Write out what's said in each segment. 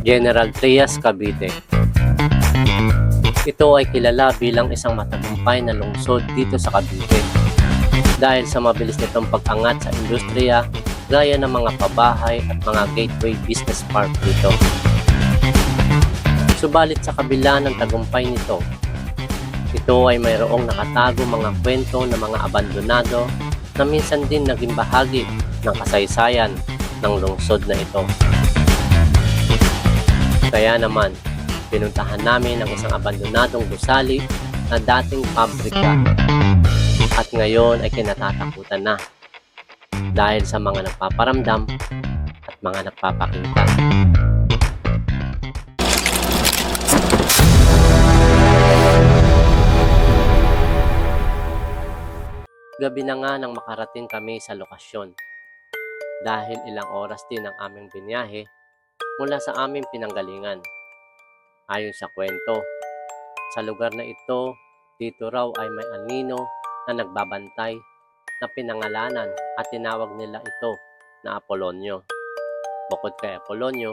General Trias, Cavite. Ito ay kilala bilang isang matagumpay na lungsod dito sa Cavite dahil sa mabilis nitong pag-angat sa industriya gaya ng mga pabahay at mga gateway business park dito. Subalit sa kabila ng tagumpay nito, ito ay mayroong nakatago mga kwento ng mga abandonado na minsan din naging bahagi ng kasaysayan ng lungsod na ito. Kaya naman, pinuntahan namin ang isang abandonadong gusali na dating pabrika at ngayon ay kinatatakutan na dahil sa mga nagpaparamdam at mga nagpapakita. Gabi na nga nang makarating kami sa lokasyon dahil ilang oras din ang aming binyahe mula sa aming pinanggalingan. Ayon sa kwento, sa lugar na ito, dito raw ay may anino na nagbabantay na pinangalanan at tinawag nila ito na Apolonio. Bukod kay Apolonio,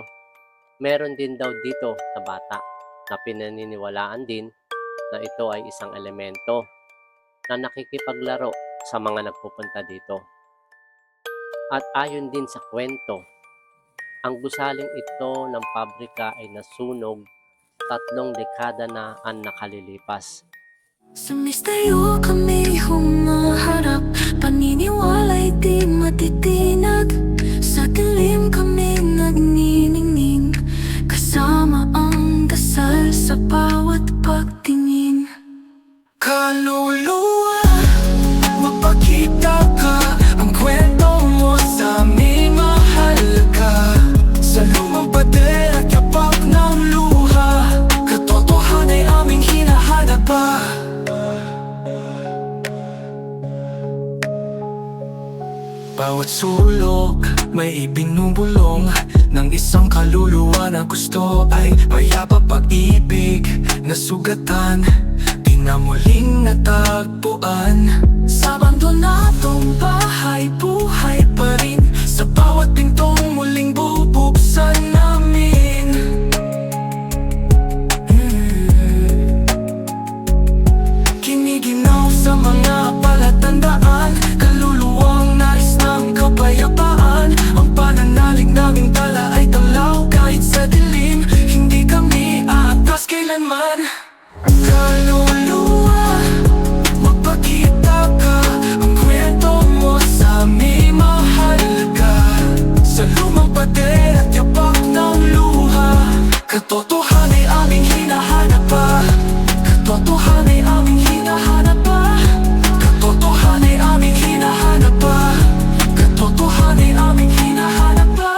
meron din daw dito na bata na pinaniniwalaan din na ito ay isang elemento na nakikipaglaro sa mga nagpupunta dito. At ayon din sa kwento, ang gusaling ito ng pabrika ay nasunog 3 dekada na ang nakalilipas. Sa misteryo kami humaharap, paniniwala'y di matitinag. Sa dilim kami nagniningning, kasama ang dasal sa bawat pagtingin. Kaluluwa, magpakita ka, ang kwento mo sa amin mahalaga. Sa lumang pader at yapak ng luha, katotohanan ay aming hinahanap pa. Bawat sulok may ibinubulong ng isang kaluluwa na gusto ay mayapa pag-ibig na sugatan, di na muling natagpuan. Sa abandonadong bahay, buhay pa rin sa bawat pintong muling bubuksan namin. Kiniginaw sa mga palatandaan, kaluluwang nais ng kapayapaan. Ang pananalig naming tala ay tanglaw kahit sa dilim, hindi kami aatras kailanman. Kaluluwa, magpakita ka, ang kwento mo sa amin mahalaga. Sa lumang pader at yapak ng luha, katotohanan ay aming hinahanap pa. Katotohanan ay aming hinahanap pa. Katotohanan ay aming hinahanap pa. Katotohanan ay aming hinahanap pa.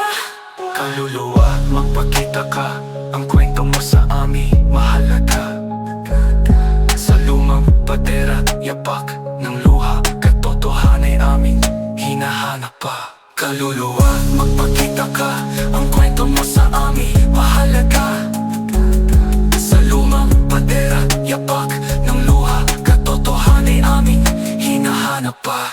Kaluluwa, magpakita ka, ang kwento mo sa amin mahalaga. Sa lumang patera, yapak ng luha, katotohanan ay aming hinahanap pa. Kaluluwa, magpakita ka, ang kwento mo sa amin mahalaga. Sa lumang patera, yapak ng luha, katotohanan ay aming hinahanap pa.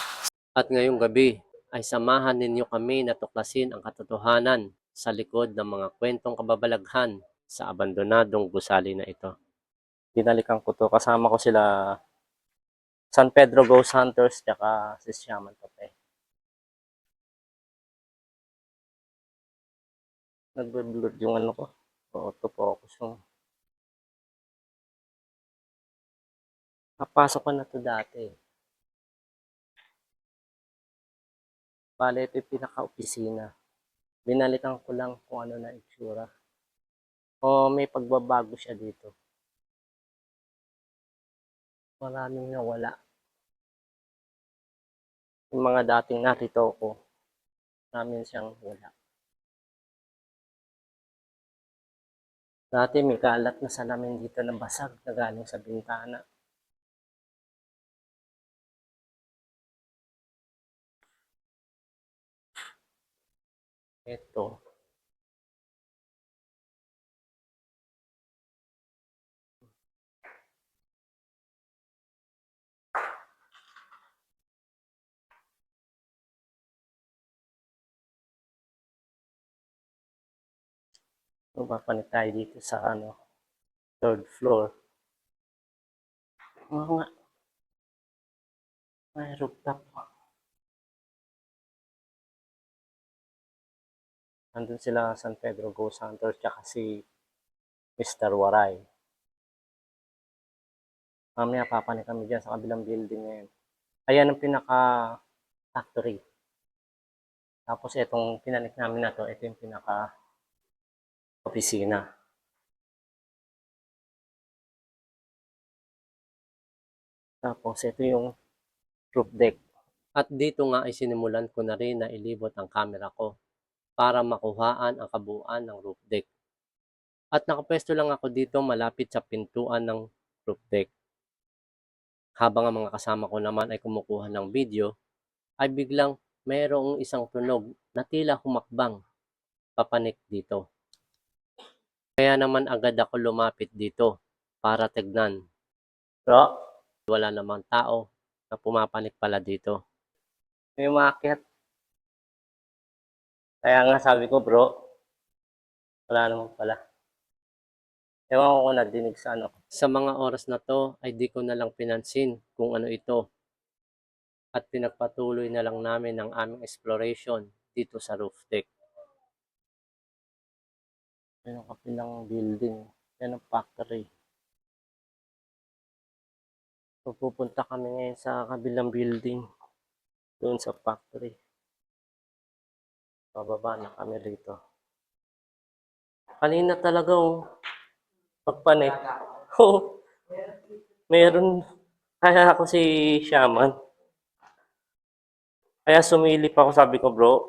At ngayong gabi ay samahan ninyo kami na tuklasin ang katotohanan sa likod ng mga kwentong kababalaghan sa abandonadong gusali na ito. Binalikan ko to, kasama ko sila San Pedro Ghost Hunters tsaka si Shaman Tope. Nagbe-blur yung ano ko, auto-focus yung napasok ko na to dati. Bale, ito yung pinaka-opisina. Binalikan ko lang kung ano na itsura. O may pagbabago siya dito. Maraming nawala. Yung mga dating narito ko, namin siyang wala. Dati may kalat na salamin dito na basag na galing sa bintana. Ito. Mapapanik tayo dito sa third floor. Oo nga, may rooftop. Nandun sila San Pedro Ghost Hunter tsaka si Mr. Waray. Mamaya papanik kami dyan sa kabilang building ngayon. Ayan ang pinaka-factory. Tapos itong pinanik namin na to, ito yung pinaka-opisina. Tapos ito yung roof deck. At dito nga ay sinimulan ko na rin na ilibot ang camera ko para makuhaan ang kabuuan ng roof deck. At nakapwesto lang ako dito malapit sa pintuan ng roof deck. Habang ang mga kasama ko naman ay kumukuha ng video, ay biglang mayroong isang tunog na tila humakbang papanik dito. Kaya naman agad ako lumapit dito para tignan. Pero wala namang tao na pumapanik pala dito. May umakyat. Kaya nga sabi ko, bro, wala naman pala. Ewan ko kung nadinig sa Sa mga oras na to ay di ko na lang pinansin kung ano ito. At pinagpatuloy na lang namin ang aming exploration dito sa roof deck. Yan ang kapilang building. Yan ang factory. So, pupunta kami ngayon sa kabilang building. Doon sa factory. Bababa na kami rito. Kanina talaga pagpanik. Oh, meron. Kaya ako si Shaman. Kaya sumilip ako, sabi ko, bro.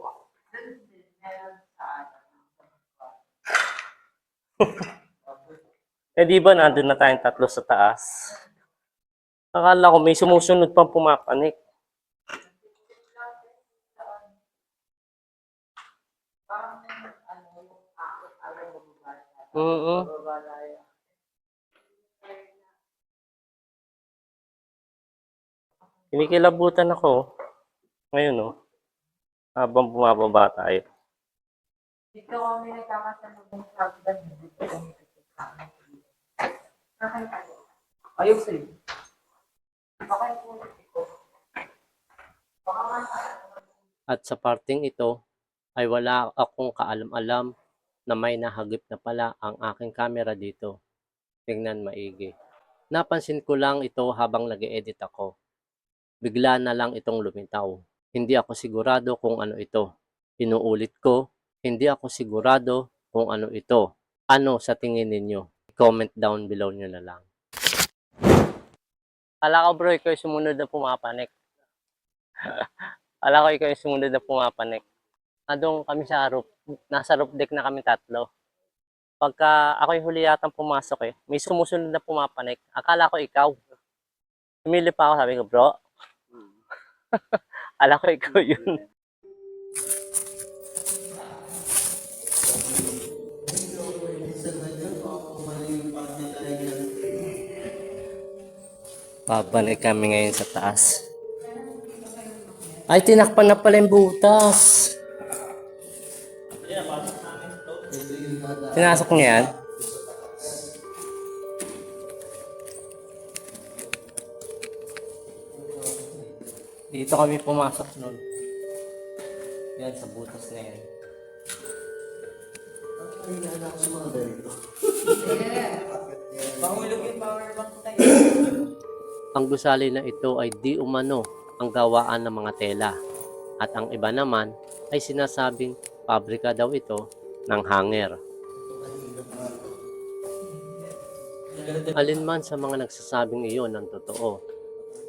Di ba nandun na tayong tatlo sa taas? Akala ko may sumusunod pang pumapanik. Kinikilabutan ako. Ngayon, habang bumababa tayo. Dito kami nagkakasunod ng shotgun. Ayok sa'yo. Okay po. At sa parting ito ay wala akong kaalam-alam na may nahagip na pala ang aking camera dito. Tingnan maigi. Napansin ko lang ito habang nag-edit ako. Bigla na lang itong lumitaw. Hindi ako sigurado kung ano ito. Inuulit ko, hindi ako sigurado kung ano ito. Ano sa tingin ninyo? Comment down below nyo na lang. Kala ko bro, ikaw yung sumunod na pumapanik. Kala ko ikaw yung sumunod na pumapanik. Andun kami sa roof. Nasa roof deck na kami tatlo. Pagka ako yung huli yatang pumasok may sumusunod na pumapanik. Akala ko ikaw. Sumilip pa ako, sabi ko, bro. Akala ko ikaw yun. Babalik kami ngayon sa taas. Ay, tinakpan na pala yung butas. Pinasok niya yan? Dito kami pumasok nun. Yan, sa butas na yan. Ang gusali na ito ay di umano ang gawaan ng mga tela. At ang iba naman ay sinasabing pabrika daw ito ng hanger. Alinman sa mga nagsasabing iyon ang totoo.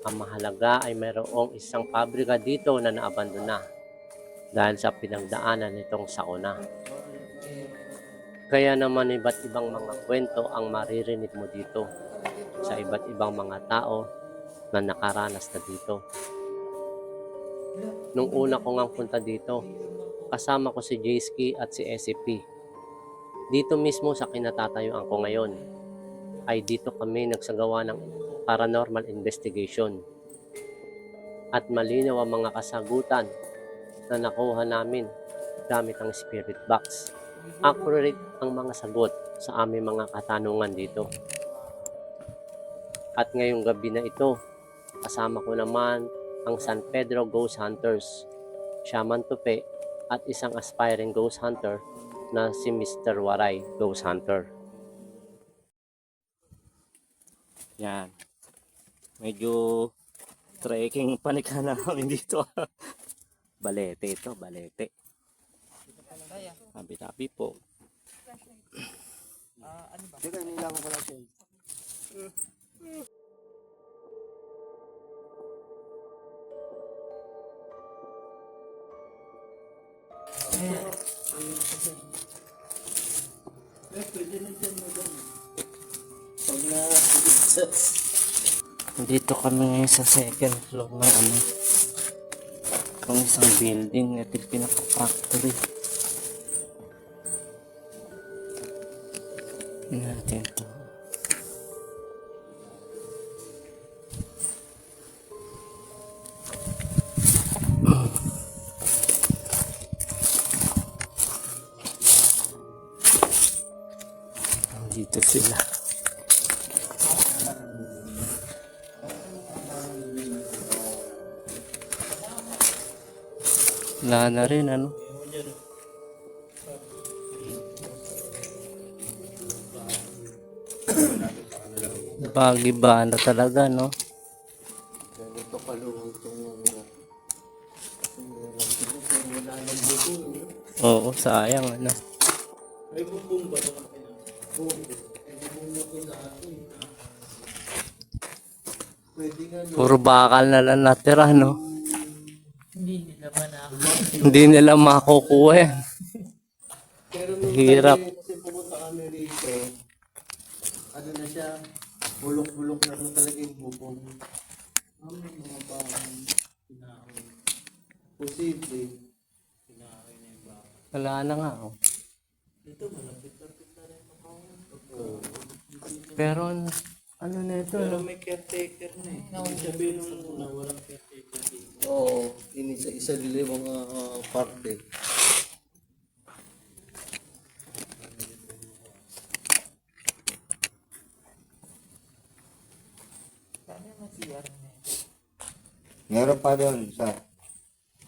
Ang mahalaga ay mayroong isang pabrika dito na naabandona dahil sa pinagdaanan nitong sauna. Kaya naman iba't ibang mga kwento ang maririnig mo dito sa iba't ibang mga tao na nakaranas na dito. Nung una ko ngang punta dito, kasama ko si Jayski at si SCP. Dito mismo sa kinatatayuan ko ngayon, ay dito kami nagsagawa ng paranormal investigation. At malinaw ang mga kasagutan na nakuha namin gamit ang spirit box. accurate ang mga sagot sa aming mga katanungan dito. At ngayong gabi na ito, kasama ko naman ang San Pedro Ghost Hunters, Shaman Tupi, at isang aspiring ghost hunter na si Mr. Waray Ghost Hunter. Yan. Medyo trekking panika na kami dito. Balete ito, balete. Tabi-tabi po. Teka, nilang ko pala siya. Dito kami ngayon sa second floor ng ng isang building. Ito yung pinaka-factory. Natin to. Dito sila. Wala na rin, ano? Bagiba na talaga, no? Oo, sayang, ano? Puro bakal na lang natira, no? Hindi nila makukuha yan. Hirap. Kasi pumunta kami rito, ano na siya, bulok-bulok na rin talaga yung bubong. Ang mga bahay, pinakain. Posible. Pinakain na yung bahay. Wala na nga, oh. Dito, malapit-lapit na rin ako. Pero, ano na ito, Pero no? may caretaker na eh. Sabihin nung una, walang caretaker dito. Oo, inisa-isa nila yung mga parte. Meron pa doon isa.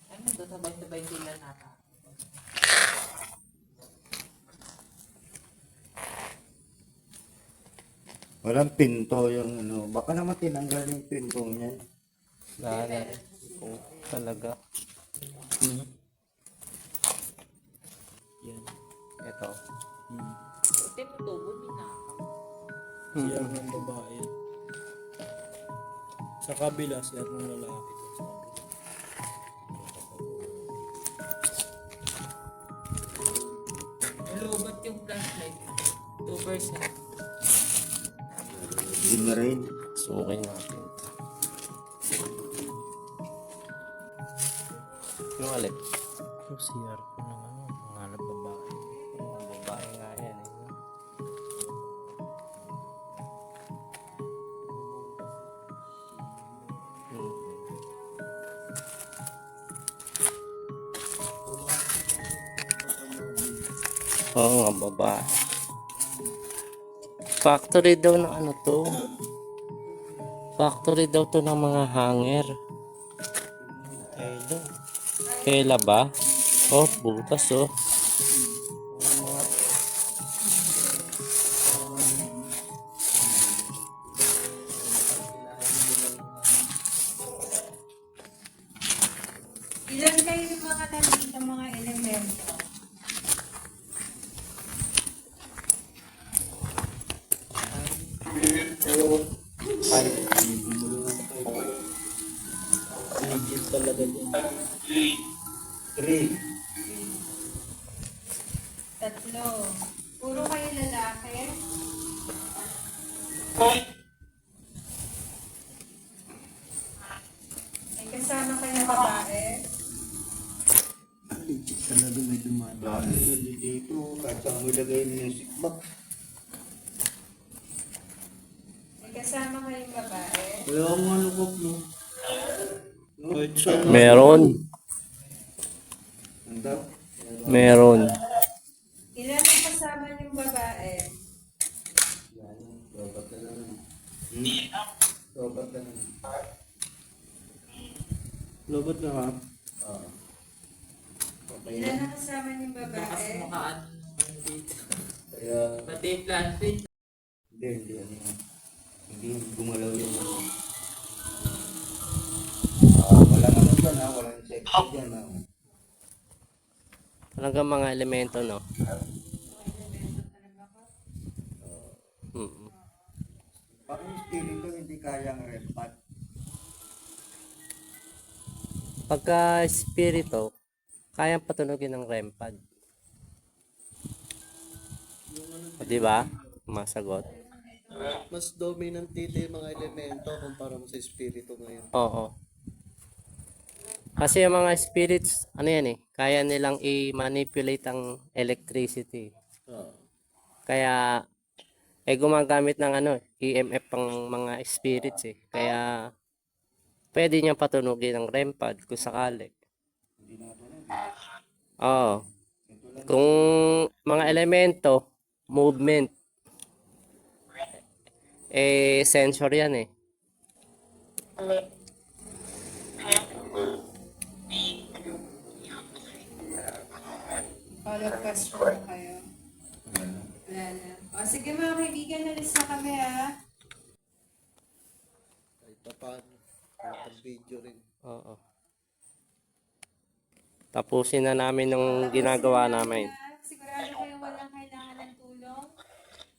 Ano to, sabay-sabay sila nata. Walang pinto yung ano. Baka naman tinanggal yung pinto niyan. Wala na rin. Oo, talaga. Yan. Ito. Buti mo tubo, binakaw. Siya ng babae. Sa kabila, siya ng lalaki. Lubat yung flashlight. 2%. Hindi na rin. Sukay natin ito. Yung alip. Ito, CR ko ng mga babae. Mga babae nga yan, eh. Oo nga, babae. Factory daw ng ano to. Factory daw to ng mga hanger. Kailan? Kela ba? Oh, butas oh. Ilan kayo yung mga nandito, mga elemento? Legit talaga yan. 3. Tatlo. Puro kayo lalaki? May kasama kayo na babae? Legit talaga may dumadaan. Dito, kahit saan mo ilagay yung music box. May kasama kayong babae? Wala akong ano ko, no? Kahit saan. Meron. Anda? Meron. Ilan kasama niyong babae? Yan, lobat na naman. Lobat na naman. Lobot na ka? Oo. Okay Ilan na. ang kasama niyong babae? Kaya, Pati plastic. hindi, hindi gumalaw yun. Walang ano dyan ha, walang sexy dyan ha. Talagang mga elemento, no? Mm. Parang yung spirito hindi kayang rempat. Pagka espiritu, kayang patunogin ng REM pad. O, di ba? Masagot. Mas dominant dito yung mga elemento kumpara mo sa espiritu ngayon. Oo. Kasi yung mga spirits, ano yan eh, kaya nilang i-manipulate ang electricity. Oo. Kaya, gumagamit ng ano, EMF pang mga spirits eh. Kaya, pwede niyang patunogin ng REM pad kung sakali. Oo. Kung mga elemento, movement, sensor yan eh. Follow-up question po kayo. Wala na. O sige mga kaibigan, nalis na kami ha. Kahit pa paano, nakapag-video rin. Oo. Tapusin na namin yung ginagawa namin. Sigurado kayo walang kailangan ng tulong.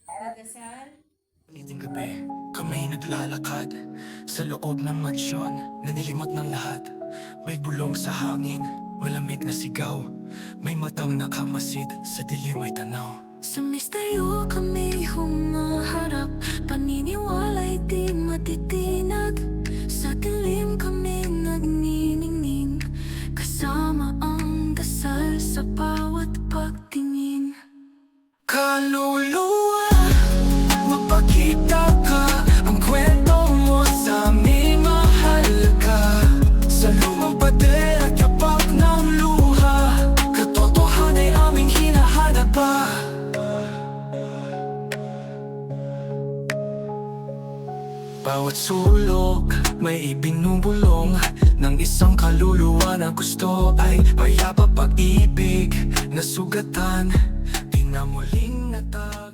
Magdasal. Iting gabi, kami naglalakad sa loob ng mansyon na nilimot ng lahat. May bulong sa hangin, malamig na sigaw. May matang nakamasid, sa dilim ay tanaw. Sa misteryo kami humaharap, paniniwala'y di matitinag. Sa dilim kami nagniningning, kasama ang dasal sa bawat pagtingin. Kaluluwa, magpakita ka. Ang kwento mo sa amin mahalaga. Sa lumang pader at yapak ng luha, katotohanan ay aming hinahanap pa. Bawat sulok may ibinubulong ng isang kaluluwa na gusto ay mayapa pag-ibig na sugatan, di na muling natag.